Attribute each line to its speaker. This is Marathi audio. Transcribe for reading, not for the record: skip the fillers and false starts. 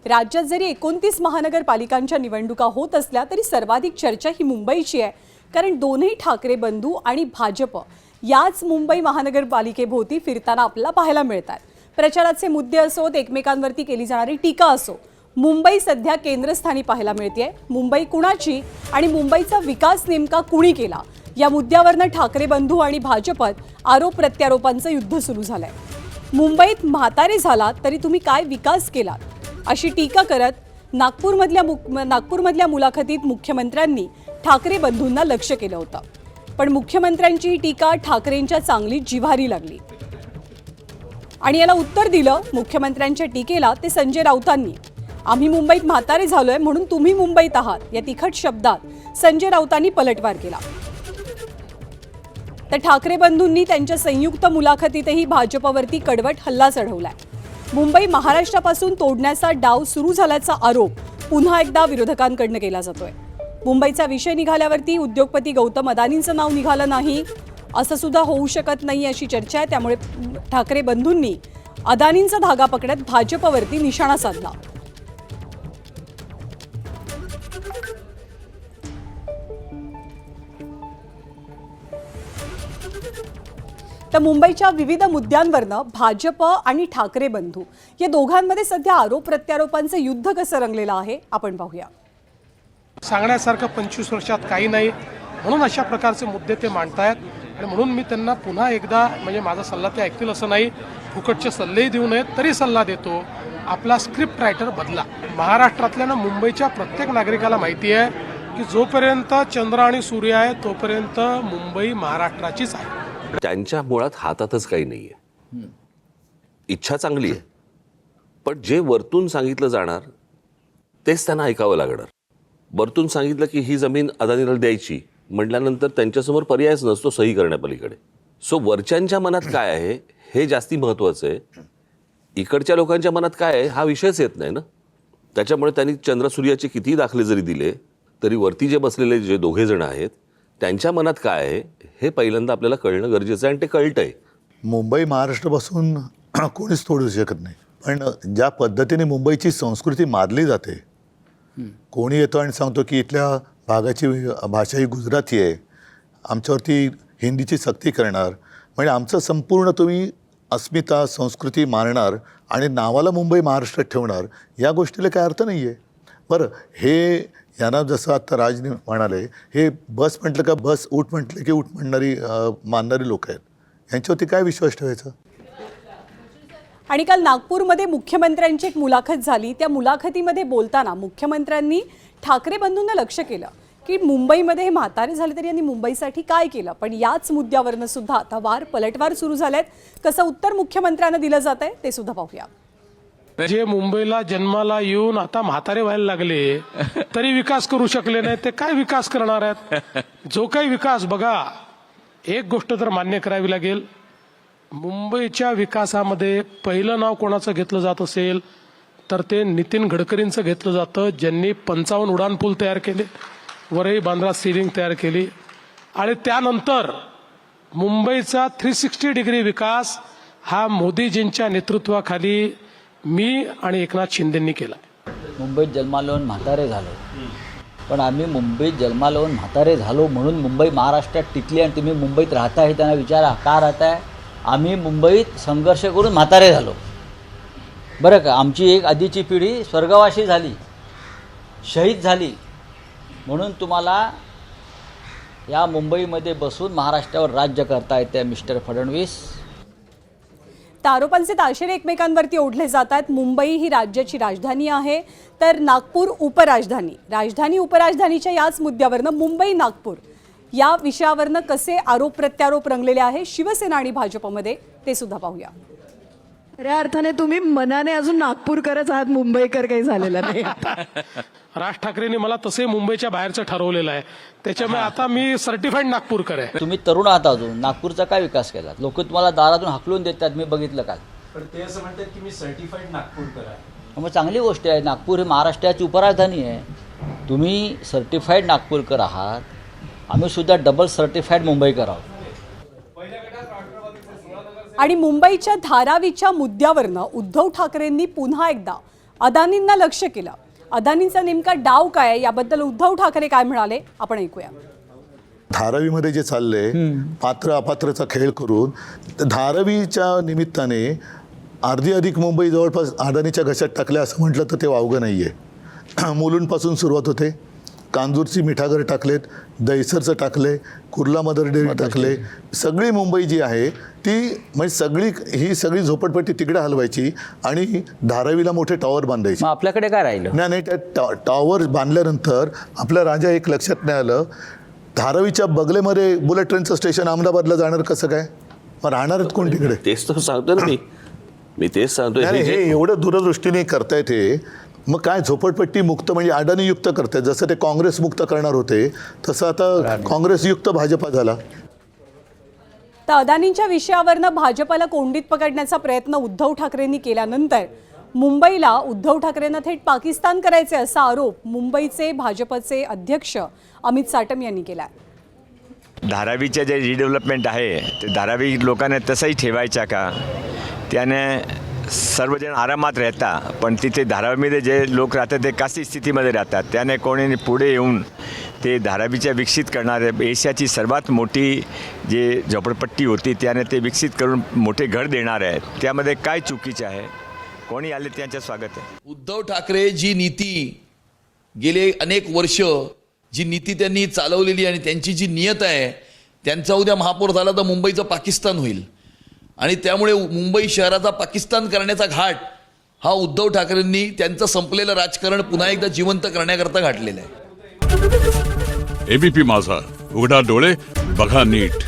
Speaker 1: राज्यात जरी 29 महानगरपालिकांच्या निवडणुका होत असल्या तरी सर्वाधिक चर्चा ही मुंबईची आहे, कारण दोन्ही ठाकरे बंधू आणि भाजप याच मुंबई महानगरपालिकेभोवती फिरताना आपल्याला पाहायला मिळतात। प्रचाराचे मुद्दे असोत, एकमेकांवरती केली जाणारी टीका असो, मुंबई सध्या केंद्रस्थानी पाहायला मिळते। मुंबई कुणाची आणि मुंबईचा विकास नेमका कुणी केला या मुद्द्यावरनं ठाकरे बंधू आणि भाजपत आरोप प्रत्यारोपांचं युद्ध सुरू झालंय। मुंबईत म्हातारे झालात तरी तुम्ही काय विकास केलात अशी टीका करत नागपूरमधल्या मुलाखतीत मुख्यमंत्र्यांनी ठाकरे बंधूंना लक्ष केलं होतं। पण मुख्यमंत्र्यांची ही टीका ठाकरेंच्या चांगली जिव्हारी लागली आणि याला उत्तर दिलं मुख्यमंत्र्यांच्या टीकेला ते संजय राऊतांनी। आम्ही मुंबईत म्हातारे झालोय म्हणून तुम्ही मुंबईत आहात या तिखट शब्दात संजय राऊतांनी पलटवार केला। तर ठाकरे बंधूंनी त्यांच्या संयुक्त मुलाखतीतही भाजपवरती कडवट हल्ला चढवलाय। मुंबई महाराष्ट्रापासून तोडण्याचा डाव सुरू झाल्याचा आरोप पुन्हा एकदा विरोधकांकडून केला जातोय। मुंबईचा विषय निघाल्यावरती उद्योगपती गौतम अदानींचं नाव निघालं नाही असं सुद्धा होऊ शकत नाही अशी चर्चा आहे। त्यामुळे ठाकरे बंधूंनी अदानींचा धागा पकडत भाजपवरती निशाणा साधला। तर मुंबईच्या विविध मुद्द्यांवरनं भाजप आणि ठाकरे बंधू या दोघांमध्ये सध्या आरोप प्रत्यारोपांचं युद्ध कसं रंगलेलं आहे आपण पाहूया।
Speaker 2: सांगण्यासारखं 25 वर्षात काही नाही म्हणून अशा प्रकारचे मुद्दे ते मांडतायत आणि म्हणून मी त्यांना पुन्हा एकदा म्हणजे माझा सल्ला ते ऐकतील असं नाही, फुकटचे सल्लेही देऊ नयेत तरी सल्ला देतो, आपला स्क्रिप्ट रायटर बदला। महाराष्ट्रातल्या ना मुंबईच्या प्रत्येक नागरिकाला माहिती आहे की जोपर्यंत चंद्र आणि सूर्य आहे तोपर्यंत मुंबई महाराष्ट्राचीच आहे।
Speaker 3: त्यांच्या मुळात हातातच काही नाहीये, इच्छा चांगली आहे पण जे वरतून सांगितलं जाणार तेच त्यांना ऐकावं लागणार। वरतून सांगितलं की ही जमीन अदानीला द्यायची म्हटल्यानंतर त्यांच्यासमोर पर्यायच नसतो सही करण्यापलीकडे। सो वरच्यांच्या मनात काय आहे हे जास्ती महत्त्वाचं आहे, इकडच्या लोकांच्या मनात काय आहे हा विषयच येत नाही ना। त्याच्यामुळे त्यांनी चंद्रसूर्याचे कितीही दाखले जरी दिले तरी वरती जे बसलेले जे दोघे जण आहेत त्यांच्या मनात काय आहे हे पहिल्यांदा आपल्याला कळणं गरजेचं आहे आणि ते कळतंय।
Speaker 4: मुंबई महाराष्ट्रापासून कोणीच तोडू शकत नाही, पण ज्या पद्धतीने मुंबईची संस्कृती मारली जाते, कोणी येतो आणि सांगतो की इथल्या भागाची भाषा ही गुजराती आहे, आमच्यावरती हिंदीची सक्ती करणार, म्हणजे आमचं संपूर्ण तुम्ही अस्मिता संस्कृती मारणार आणि नावाला मुंबई महाराष्ट्रात ठेवणार, या गोष्टीला काय अर्थ नाही आहे। बरं, हे यांना जसं आता राज म्हणाले, हे बस म्हटलं का बस, उठ म्हटलं की उठ मानणारी लोक आहेत, यांच्यावरती काय विश्वास ठेवायचा।
Speaker 1: आणि काल नागपूरमध्ये मुख्यमंत्र्यांची एक मुलाखत झाली, त्या मुलाखतीमध्ये बोलताना मुख्यमंत्र्यांनी ठाकरे बंधूंना लक्ष केलं की मुंबईमध्ये हे म्हातारे झाले तरी यांनी मुंबईसाठी काय केलं। पण याच मुद्द्यावरनं सुद्धा आता पलटवार सुरू झालेत। कसं उत्तर मुख्यमंत्र्यांना दिलं जात आहे ते सुद्धा पाहूया।
Speaker 2: जे मुंबईला जन्माला येऊन आता म्हातारे व्हायला लागले तरी विकास करू शकले नाही, ते काय विकास करणार आहेत। जो काही विकास बघा, एक गोष्ट तर मान्य करावी लागेल, मुंबईच्या विकासामध्ये पहिलं नाव कोणाचं घेतलं जात असेल तर ते नितीन गडकरींचं घेतलं जातं, ज्यांनी 55 उड्डाणपूल तयार केले, वरही बांद्रा सीलिंग तयार केली आणि त्यानंतर मुंबईचा 360 डिग्री विकास हा मोदीजींच्या नेतृत्वाखाली मी आणि एकनाथ शिंदेंनी केला।
Speaker 5: मुंबईत जन्माला येऊन म्हातारे झालो, पण आम्ही मुंबईत जन्माला येऊन म्हातारे झालो म्हणून मुंबई महाराष्ट्रात टिकली आणि तुम्ही मुंबईत राहता हे त्यांना विचारा, का राहताय। आम्ही मुंबईत संघर्ष करून म्हातारे झालो, बरं का। आमची एक आधीची पिढी स्वर्गवासी झाली, शहीद झाली, म्हणून तुम्हाला या मुंबईमध्ये बसून महाराष्ट्रावर राज्य करता येते मिस्टर फडणवीस।
Speaker 1: आरोपांचे ताशेरे एकमेकांवरती ओढले जातात। मुंबई ही राज्याची राजधानी आहे तर नागपूर उपराजधानी, राजधानी उपराजधानीच्या याच मुद्द्यावरनं मुंबई नागपूर या विषयावरनं कसे आरोप प्रत्यारोप रंगलेले आहे शिवसेना आणि भाजपमध्ये ते सुद्धा पाहूया।
Speaker 6: खऱ्या अर्थाने तुम्ही मनाने अजून नागपूरकरच आहात, मुंबईकर काही झालेला नाही।
Speaker 2: राज ठाकरेंनी मला तसे मुंबईच्या बाहेरचं ठरवलेलं आहे, त्याच्यामुळे आता मी सर्टिफाईड नागपूरकर आहे।
Speaker 5: तुम्ही तरुण आहात, अजून नागपूरचा काय विकास केला। लोक तुम्हाला दारातून हाकलून देतात, मी बघितलं काल।
Speaker 7: पण ते असं म्हणतात की मी सर्टिफाईड नागपूरकर आहे।
Speaker 5: मग चांगली गोष्ट आहे, नागपूर ही महाराष्ट्राची उपराजधानी आहे, तुम्ही सर्टिफाईड नागपूरकर आहात, आम्ही सुद्धा डबल सर्टिफाईड मुंबईकर आहोत।
Speaker 1: आणि मुंबईच्या धारावीच्या मुद्द्यावरनं उद्धव ठाकरेंनी पुन्हा एकदा अदानींना लक्ष्य केलं. अदानींचा नेमका डाव काय आहे याबद्दल उद्धव ठाकरे काय म्हणाले आपण ऐकूया.
Speaker 4: धारावीमध्ये जे चाललंय पात्र अपात्रचा खेळ करून धारावीच्या निमित्ताने अर्धी अधिक मुंबई जवळपास अदानीच्या घशात टाकल्या असं म्हटलं तर ते वावगं नाही आहे. मुलुंडपासून सुरुवात होते, कांजूरची मिठागर टाकलेत, दहिसरचं टाकले, कुर्ला मदर डेअरी टाकले. सगळी मुंबई जी आहे ती म्हणजे ही सगळी झोपडपट्टी तिकडे हलवायची आणि धारावीला मोठे टॉवर बांधायचे.
Speaker 5: मग आपल्याकडे काय राहिलं?
Speaker 4: नाही त्या टॉवर बांधल्यानंतर आपल्या राजा एक लक्षात नाही आलं, धारावीच्या बगलेमध्ये बुलेट ट्रेनचं स्टेशन अहमदाबादला जाणार कसं काय? मग राहणार आहेत कोण तिकडे?
Speaker 3: तेच तर सांगतो ना मी तेच सांगतोय.
Speaker 4: नाही, हे एवढं दूरदृष्टीने करतायत हे. मग काय झोपडपट्टी मुक्त म्हणजे अडाणी युक्त करतायत. जसं ते काँग्रेस मुक्त करणार होते तसं आता काँग्रेस युक्त भाजपा झाला.
Speaker 1: तर अदानींच्या विषयावरनं भाजपला कोंडीत पकडण्याचा प्रयत्न उद्धव ठाकरेंनी केल्यानंतर मुंबईला उद्धव ठाकरेंना थेट पाकिस्तान करायचे असा आरोप मुंबईचे भाजपचे अध्यक्ष अमित साटम यांनी केला.
Speaker 8: धारावीचं जे रिडेव्हलपमेंट आहे ते धारावी लोकांना तसंही ठेवायचा का? त्याने सर्वजण आरामात राहता, पण तिथे धारावीमध्ये जे लोक राहतात ते कशी स्थितीमध्ये राहतात. त्याने कोणी पुढे येऊन ते धारावीच्या विकसित करणारे एशियाची सर्वात मोठी जे झोपडपट्टी होती त्याने ते विकसित करून मोठे घर देणार आहेत. त्यामध्ये काय चुकीचे आहे? कोणी आले त्यांचं स्वागत आहे.
Speaker 9: उद्धव ठाकरे जी नीती गेले अनेक वर्ष जी नीती त्यांनी चालवलेली आणि त्यांची जी नियत आहे, त्यांचा उद्या महापौर झाला तर मुंबईचं पाकिस्तान होईल आणि त्यामुळे मुंबई शहराचा पाकिस्तान करण्याचा घाट हा उद्धव ठाकरेंनी त्यांचं संपलेलं राजकारण पुन्हा एकदा जिवंत करण्याकरता घातलेला आहे.
Speaker 10: एबीपी माझा, उघडा डोळे बघा नीट.